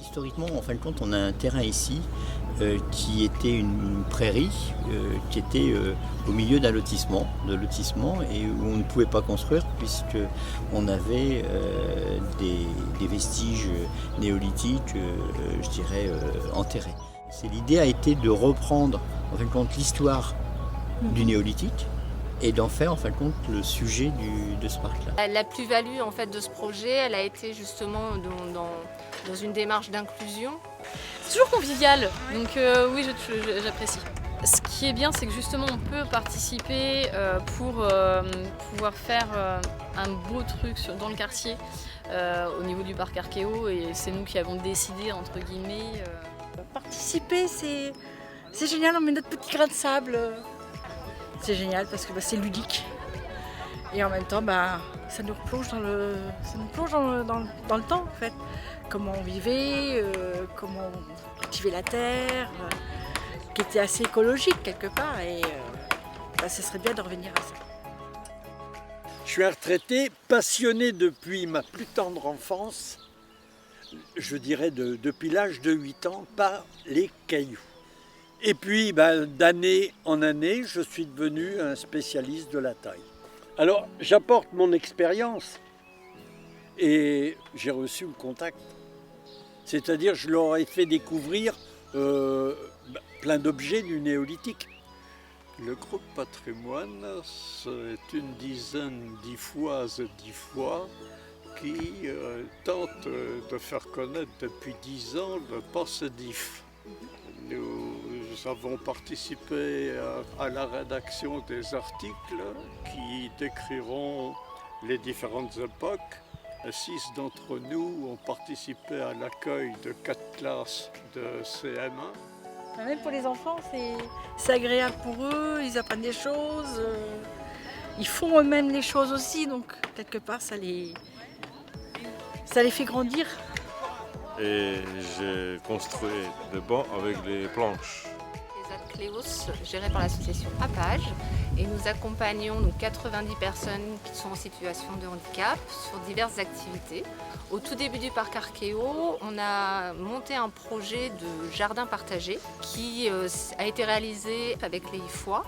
Historiquement, en fin de compte, on a un terrain ici qui était une prairie, qui était au milieu d'un lotissement, et où on ne pouvait pas construire puisqu'on avait des vestiges néolithiques, je dirais, enterrés. L'idée a été de reprendre, en fin de compte, l'histoire du néolithique et d'en faire en fin de compte le sujet de ce parc-là. La plus-value en fait de ce projet, elle a été justement dans une démarche d'inclusion. C'est toujours convivial, donc oui, j'apprécie. Ce qui est bien, c'est que justement on peut participer pour pouvoir faire un beau truc dans le quartier au niveau du parc Archéo, et c'est nous qui avons décidé entre guillemets. Participer, c'est génial, on met notre petit grain de sable. C'est génial parce que c'est ludique. Et en même temps, ça nous replonge dans le temps en fait. Comment on vivait, comment on cultivait la terre, qui était assez écologique quelque part. Et ce serait bien de revenir à ça. Je suis un retraité passionné depuis ma plus tendre enfance, je dirais depuis l'âge de 8 ans, par les cailloux. Et puis, d'année en année, je suis devenu un spécialiste de la taille. Alors, j'apporte mon expérience et j'ai reçu le contact. C'est-à-dire, je leur ai fait découvrir plein d'objets du néolithique. Le groupe patrimoine, c'est une dizaine d'Ifoises et d'Ifois qui tentent de faire connaître depuis 10 ans le Passe d'If. Nous avons participé à la rédaction des articles qui décriront les différentes époques. 6 d'entre nous ont participé à l'accueil de 4 classes de CM1. Même pour les enfants, c'est agréable pour eux, ils apprennent des choses, ils font eux-mêmes les choses aussi, donc quelque part ça les fait grandir. Et j'ai construit des bancs avec les planches. Les Atcléos, gérés par l'association Apage, et nous accompagnons donc 90 personnes qui sont en situation de handicap sur diverses activités. Au tout début du parc Archéo, on a monté un projet de jardin partagé qui a été réalisé avec les IFOI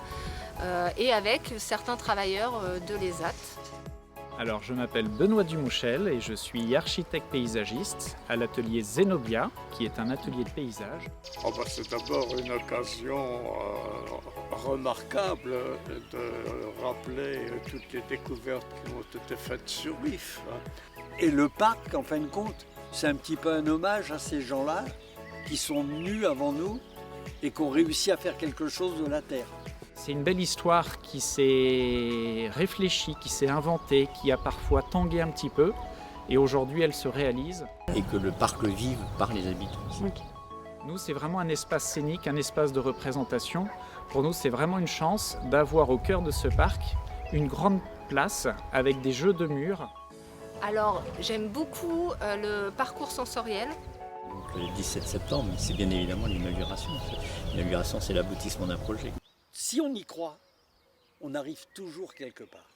et avec certains travailleurs de l'ESAT. Alors, je m'appelle Benoît Dumouchel et je suis architecte paysagiste à l'atelier Zenobia, qui est un atelier de paysage. C'est d'abord une occasion remarquable de rappeler toutes les découvertes qui ont été faites sur l'IF. Et le parc, en fin de compte, c'est un petit peu un hommage à ces gens-là qui sont venus avant nous et qui ont réussi à faire quelque chose de la terre. C'est une belle histoire qui s'est réfléchie, qui s'est inventée, qui a parfois tangué un petit peu, et aujourd'hui elle se réalise. Et que le parc le vive par les habitants. Nous, c'est vraiment un espace scénique, un espace de représentation. Pour nous, c'est vraiment une chance d'avoir au cœur de ce parc une grande place avec des jeux de murs. Alors, j'aime beaucoup le parcours sensoriel. Donc, le 17 septembre, c'est bien évidemment l'inauguration. L'inauguration, c'est l'aboutissement d'un projet. Si on y croit, on arrive toujours quelque part.